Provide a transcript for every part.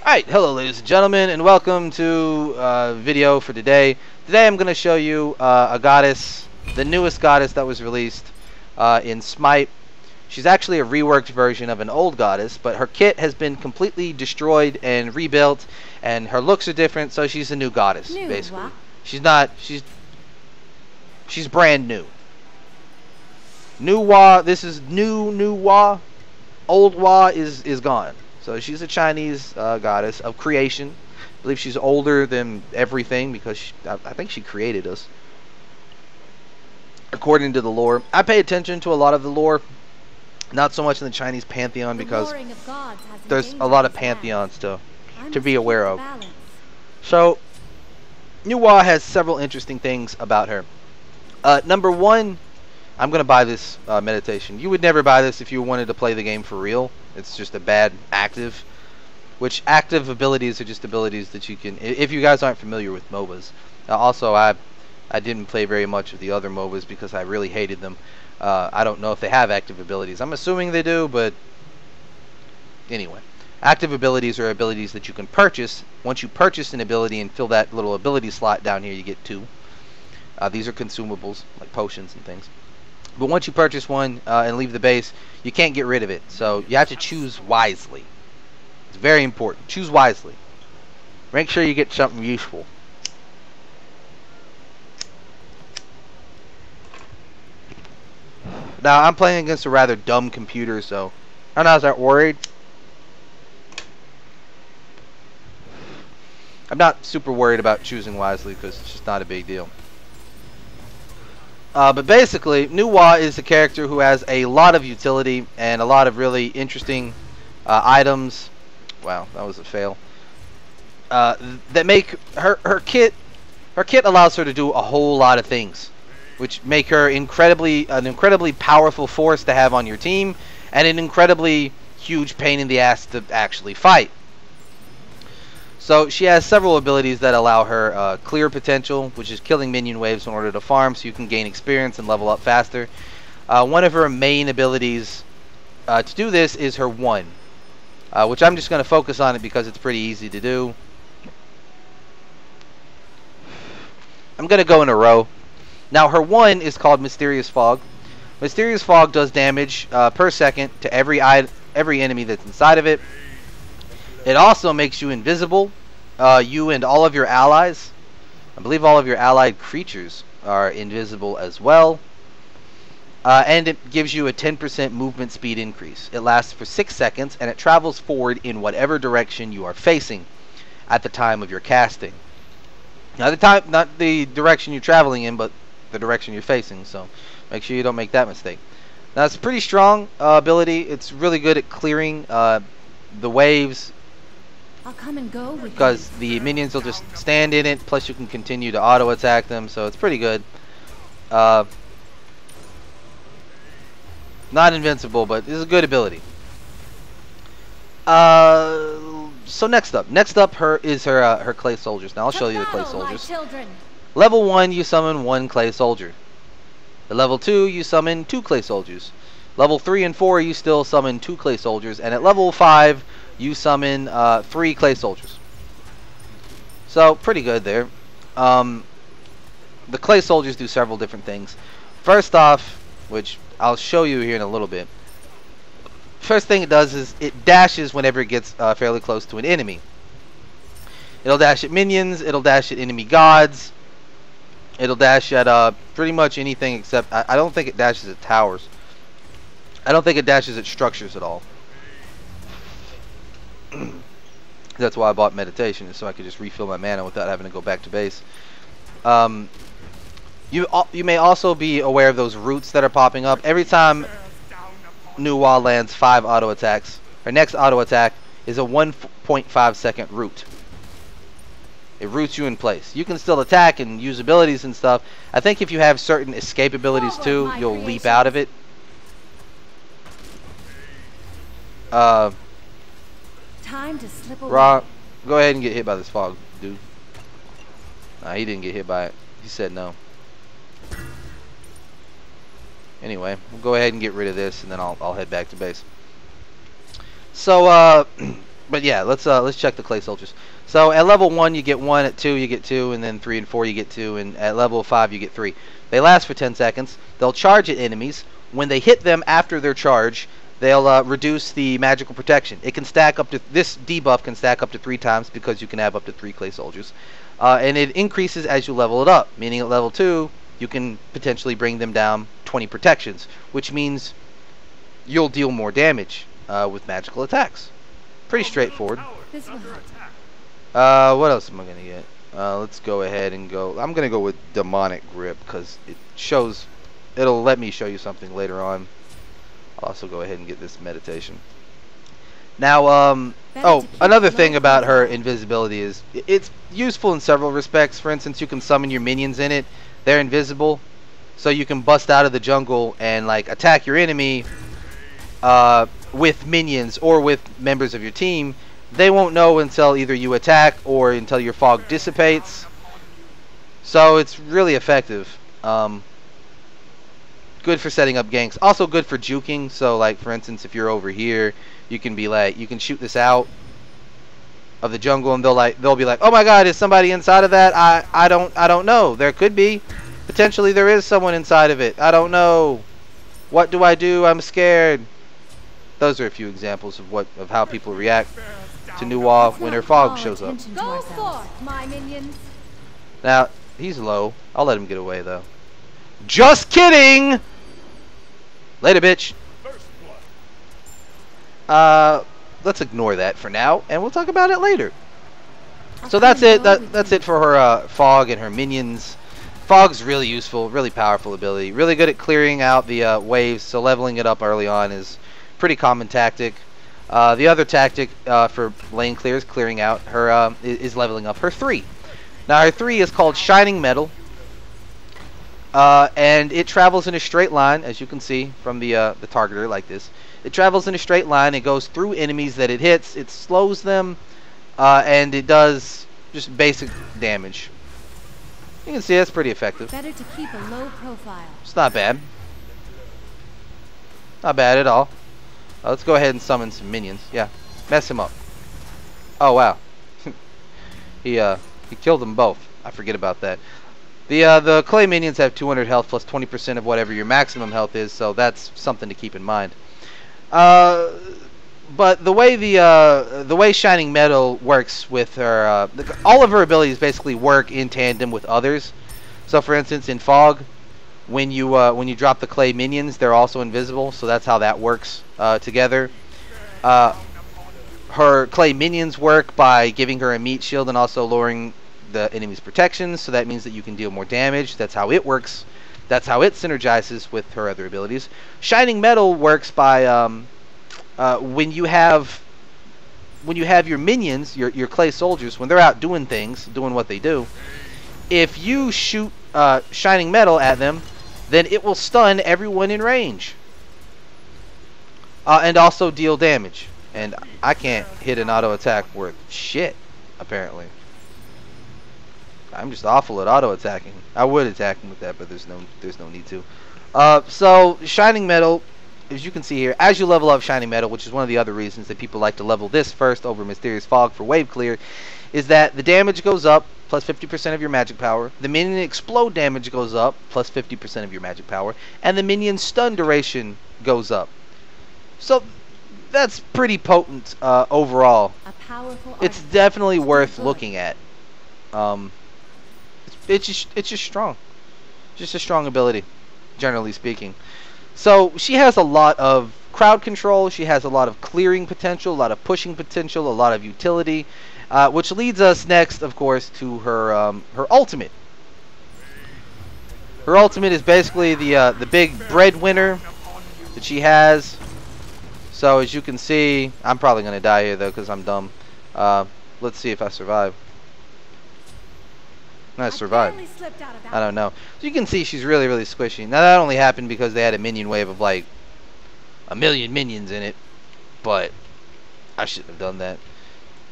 Alright, hello ladies and gentlemen, and welcome to video for today. Today I'm going to show you a goddess, the newest goddess that was released in Smite. She's actually a reworked version of an old goddess, but her kit has been completely destroyed and rebuilt, and her looks are different, so she's a new goddess, basically. She's brand new. New Wa, this is new Wa. Old Wa is gone. So she's a Chinese goddess of creation. I believe she's older than everything because I think she created us, according to the lore. I pay attention to a lot of the lore, not so much in the Chinese pantheon because there's a lot of pantheons to be aware of. So New Wa has several interesting things about her. Number one, I'm going to buy this meditation. You would never buy this if you wanted to play the game for real. It's just a bad active, which active abilities are just abilities that you can, if you guys aren't familiar with MOBAs. Also, I didn't play very much of the other MOBAs because I really hated them. I don't know if they have active abilities. I'm assuming they do, but anyway. Active abilities are abilities that you can purchase. Once you purchase an ability and fill that little ability slot down here, you get 2. These are consumables, like potions and things. But once you purchase one and leave the base, you can't get rid of it. So you have to choose wisely. It's very important. Choose wisely. Make sure you get something useful. Now, I'm playing against a rather dumb computer, so I'm not that worried. I'm not super worried about choosing wisely because it's just not a big deal. But basically, New Wa is a character who has a lot of utility and a lot of really interesting items. Wow, that was a fail. That make her kit. Her kit allows her to do a whole lot of things, which make her an incredibly powerful force to have on your team, and an incredibly huge pain in the ass to actually fight. So she has several abilities that allow her clear potential, which is killing minion waves in order to farm so you can gain experience and level up faster. One of her main abilities to do this is her 1, which I'm just going to focus on it because it's pretty easy to do. I'm going to go in a row. Now her 1 is called Mysterious Fog. Mysterious Fog does damage per second to every enemy that's inside of it. It also makes you invisible, you and all of your allies. I believe all of your allied creatures are invisible as well. And it gives you a 10% movement speed increase. It lasts for 6 seconds, and it travels forward in whatever direction you are facing at the time of your casting. Now, not the direction you're traveling in, but the direction you're facing, so make sure you don't make that mistake. Now, it's a pretty strong ability. It's really good at clearing the waves, I'll come and go with because the minions will just stand in it, plus you can continue to auto attack them, so it's pretty good. Not invincible, but it's a good ability. So next up is her clay soldiers. Now I'll show you the clay soldiers. Level 1, you summon 1 clay soldier. At level 2, you summon 2 clay soldiers. Level 3 and 4, you still summon 2 clay soldiers, and at level 5, you summon 3 clay soldiers. So, pretty good there. The clay soldiers do several different things. First off, which I'll show you here in a little bit. First thing it does is it dashes whenever it gets fairly close to an enemy. It'll dash at minions, it'll dash at enemy gods, it'll dash at pretty much anything except, I don't think it dashes at towers. I don't think it dashes at structures at all. That's why I bought meditation, so I could just refill my mana without having to go back to base. You may also be aware of those roots that are popping up. Every time New Wa lands 5 auto attacks, her next auto attack is a 1.5 second root. It roots you in place. You can still attack and use abilities and stuff. I think if you have certain escape abilities too, you'll leap out of it. Time to slip away. Rock, go ahead and get hit by this fog, dude. Nah, he didn't get hit by it. He said no. Anyway, we'll go ahead and get rid of this, and then I'll head back to base. So, But yeah, let's check the clay soldiers. So at level 1 you get 1, at 2 you get 2, and then 3 and 4 you get 2, and at level 5 you get 3. They last for 10 seconds. They'll charge at enemies. When they hit them after their charge, they'll reduce the magical protection. It can stack up to, this debuff can stack up to 3 times because you can have up to 3 clay soldiers. And it increases as you level it up, meaning at level 2 you can potentially bring them down 20 protections, which means you'll deal more damage with magical attacks. Pretty straightforward. What else am I gonna get? Let's go ahead and go. I'm gonna go with demonic grip because it shows. It'll let me show you something later on. I'll also go ahead and get this meditation. Now, oh, another thing about her invisibility is it's useful in several respects. For instance, you can summon your minions in it. They're invisible, so you can bust out of the jungle and like attack your enemy with minions or with members of your team. They won't know until either you attack or until your fog dissipates. So it's really effective. Good for setting up ganks. Also good for juking. So like for instance, if you're over here, you can be like, you can shoot this out of the jungle, and they'll be like, oh my god, is somebody inside of that? I don't know. There could be. Potentially there is someone inside of it. I don't know. What do I do? I'm scared. Those are a few examples of how people react to Nuwa when her fog shows up. Go forth, my minions. Now, he's low. I'll let him get away though. Just kidding! Later, bitch. Let's ignore that for now, and we'll talk about it later. So that's it. That's it for her fog and her minions. Fog's really useful, really powerful ability. Really good at clearing out the waves, so leveling it up early on is pretty common tactic. The other tactic for lane clears, clearing out her, is leveling up her 3. Now her 3 is called Shining Metal, and it travels in a straight line, as you can see from the targeter like this. It travels in a straight line. It goes through enemies that it hits. It slows them, and it does just basic damage. You can see that's pretty effective. Better to keep a low profile. It's not bad. Not bad at all. Let's go ahead and summon some minions. Yeah, mess him up. Oh wow, he killed them both. I forget about that. The clay minions have 200 health plus 20% of whatever your maximum health is, so that's something to keep in mind. But the way Shining Metal works with her, all of her abilities basically work in tandem with others. So, for instance, in Fog, when you drop the clay minions, they're also invisible. So that's how that works together. Her clay minions work by giving her a meat shield and also lowering the enemy's protections. So that means that you can deal more damage. That's how it works. That's how it synergizes with her other abilities. Shining Metal works by when you have your minions, your clay soldiers, when they're out doing things, doing what they do. If you shoot Shining Metal at them, then it will stun everyone in range, and also deal damage. And I can't hit an auto attack worth shit, apparently. I'm just awful at auto attacking. I would attack him with that, but there's no need to. So Shining Metal, as you can see here, as you level up Shining Metal, which is one of the other reasons that people like to level this first over Mysterious Fog for wave clear, is that the damage goes up plus 50% of your magic power. The minion explode damage goes up plus 50% of your magic power, and the minion stun duration goes up. So that's pretty potent overall. A powerful it's definitely worth looking at. It's just strong. Just a strong ability, generally speaking. So she has a lot of crowd control. She has a lot of clearing potential, a lot of pushing potential, a lot of utility, which leads us next, of course, to her her ultimate. Her ultimate is basically the big breadwinner that she has. So as you can see, I'm probably gonna die here though because I'm dumb. Let's see if I survive. I survived. I don't know. So you can see she's really, really squishy. Now that only happened because they had a minion wave of like 1,000,000 minions in it. But I shouldn't have done that.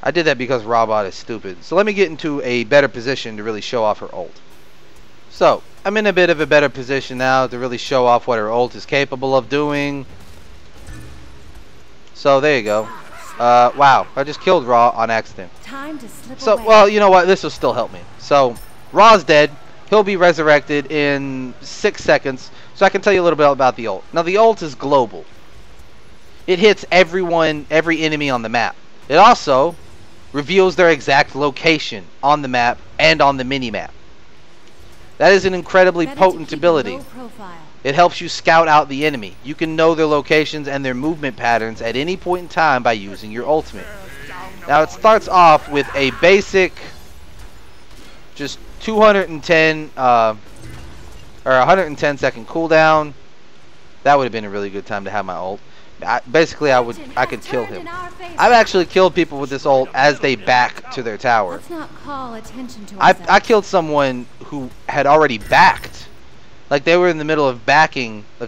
I did that because Robot is stupid. So let me get into a better position to really show off her ult. So I'm in a bit of a better position now to really show off what her ult is capable of doing. So there you go. Wow, I just killed Raw on accident. Time to slip So, away. well, you know what? This will still help me. So, Raw's dead. He'll be resurrected in 6 seconds. So I can tell you a little bit about the ult. Now, the ult is global. It hits everyone, every enemy on the map. It also reveals their exact location on the map and on the mini-map. That is an incredibly potent ability. It helps you scout out the enemy. You can know their locations and their movement patterns at any point in time by using your ultimate. Now it starts off with a basic, just 210 or 110 second cooldown. That would have been a really good time to have my ult. Basically, I could kill him. I've actually killed people with this ult as they back to their tower. Let's not call attention to I killed someone who had already backed. Like they were in the middle of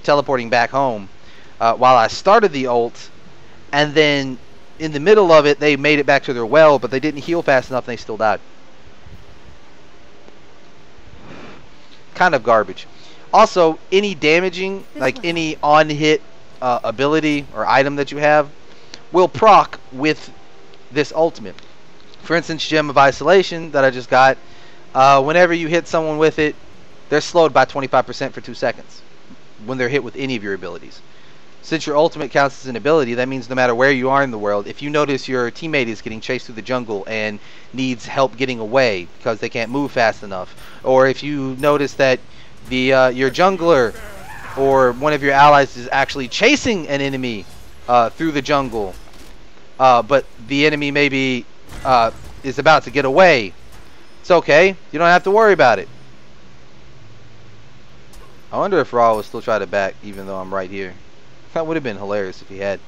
teleporting back home while I started the ult, and then in the middle of it they made it back to their well, but they didn't heal fast enough and they still died. Kind of garbage. Also, any damaging, like any on-hit ability or item that you have will proc with this ultimate. For instance, Gem of Isolation that I just got, whenever you hit someone with it, they're slowed by 25% for 2 seconds when they're hit with any of your abilities. Since your ultimate counts as an ability, that means no matter where you are in the world, if you notice your teammate is getting chased through the jungle and needs help getting away because they can't move fast enough, or if you notice that your jungler or one of your allies is actually chasing an enemy through the jungle, but the enemy maybe is about to get away, it's okay. You don't have to worry about it. I wonder if Raw will still try to back even though I'm right here. That would have been hilarious if he had.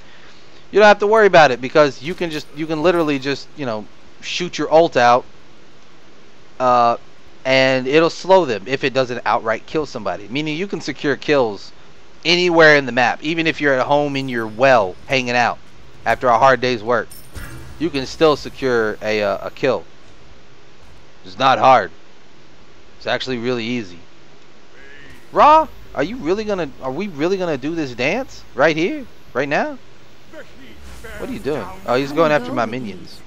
You don't have to worry about it because you can literally just, you know, shoot your ult out and it'll slow them if it doesn't outright kill somebody. Meaning you can secure kills anywhere in the map. Even if you're at home in your well hanging out after a hard day's work, you can still secure a kill. It's not hard. It's actually really easy. Raw, are we really gonna do this dance right here, right now? What are you doing? Oh, he's going after my minions.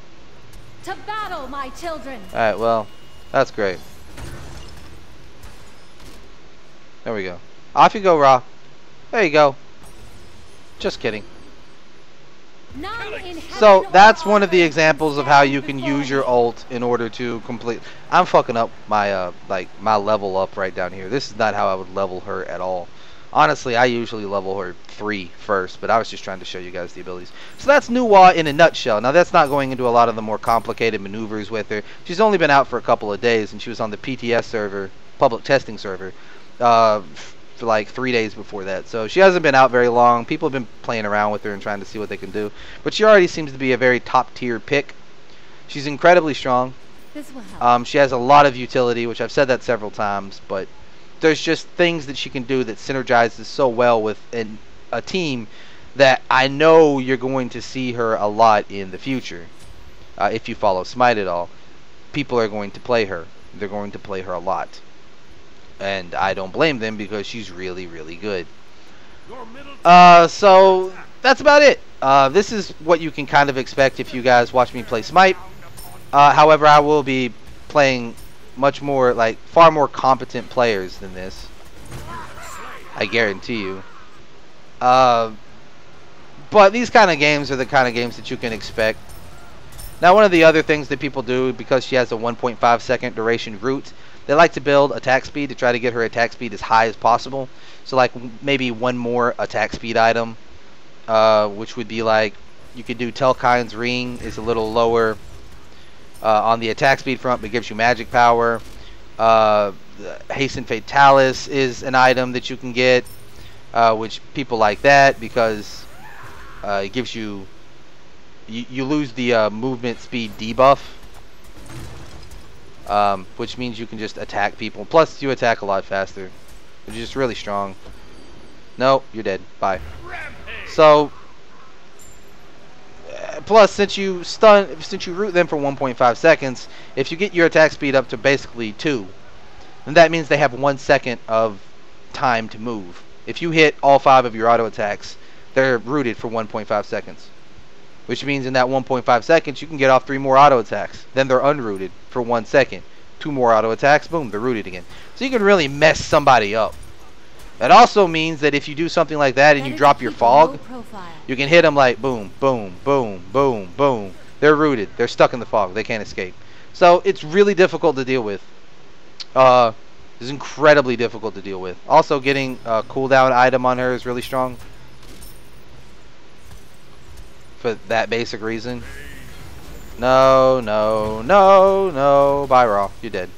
To battle, my children. All right, well, that's great. There we go. Off you go, Raw. There you go. Just kidding. So that's one of the examples of how you can use your ult in order to complete. I'm fucking up my my level up right down here. This is not how I would level her at all. Honestly, I usually level her 3 first, but I was just trying to show you guys the abilities. So that's Nuwa in a nutshell. Now that's not going into a lot of the more complicated maneuvers with her. She's only been out for a couple of days, and she was on the PTS server, public testing server, for like 3 days before that. So she hasn't been out very long. People have been playing around with her and trying to see what they can do. But she already seems to be a very top tier pick. She's incredibly strong. This will help. She has a lot of utility, which I've said that several times, but there's just things that she can do that synergizes so well with a team that I know you're going to see her a lot in the future. If you follow Smite at all, people are going to play her. They're going to play her a lot. And I don't blame them because she's really, really good. So that's about it. This is what you can kind of expect if you guys watch me play Smite. However, I will be playing much more, far more competent players than this. I guarantee you. But these kind of games are the kind of games that you can expect. Now, one of the other things that people do, because she has a 1.5 second duration root, they like to build attack speed to try to get her attack speed as high as possible. So like maybe one more attack speed item, which would be like, you could do Telkine's Ring is a little lower on the attack speed front, but gives you magic power. Hasten Fatalis is an item that you can get, which people like that because it gives you, you lose the movement speed debuff. Which means you can just attack people. Plus, you attack a lot faster. You're just really strong. No, you're dead. Bye. So, plus, since you root them for 1.5 seconds, if you get your attack speed up to basically 2, then that means they have 1 second of time to move. If you hit all 5 of your auto attacks, they're rooted for 1.5 seconds. which means in that 1.5 seconds you can get off 3 more auto attacks. Then they're unrooted for 1 second. 2 more auto attacks, boom, they're rooted again. So you can really mess somebody up. It also means that if you do something like that and you drop your fog, you can hit them like boom, boom, boom, boom, boom. They're rooted. They're stuck in the fog. They can't escape. So it's really difficult to deal with. It's incredibly difficult to deal with. Also, getting a cooldown item on her is really strong. For that basic reason. No, no, no, no. Bye, Raw. You're dead.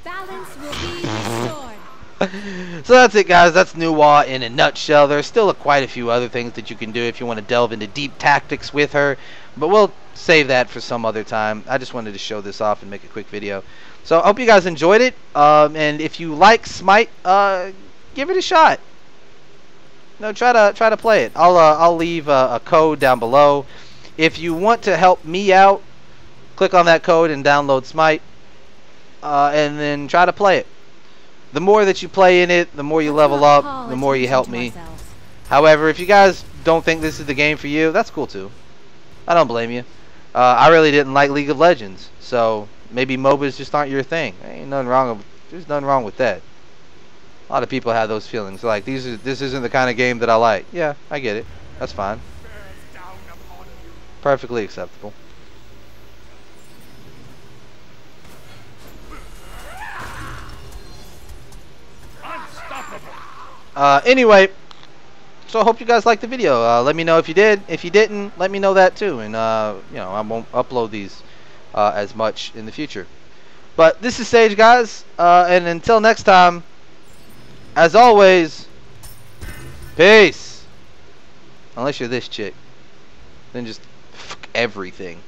Balance will be restored. So that's it, guys. That's Nuwa in a nutshell. There's still quite a few other things that you can do if you want to delve into deep tactics with her. But we'll save that for some other time. I just wanted to show this off and make a quick video. So I hope you guys enjoyed it. And if you like Smite, give it a shot. No, try to play it. I'll leave a code down below. If you want to help me out, click on that code and download Smite, and then try to play it. The more that you play in it, the more you level up, the more you help me. However, if you guys don't think this is the game for you, that's cool too. I don't blame you. I really didn't like League of Legends, so maybe MOBAs just aren't your thing. Ain't nothing wrong. There's nothing wrong with that. A lot of people have those feelings, like this isn't the kind of game that I like. Yeah, I get it. That's fine. Perfectly acceptable. Anyway, so I hope you guys liked the video. Let me know if you did. If you didn't, let me know that too, and you know, I won't upload these as much in the future. But this is Sage, guys, and until next time, as always, peace. Unless you're this chick, then just fuck everything.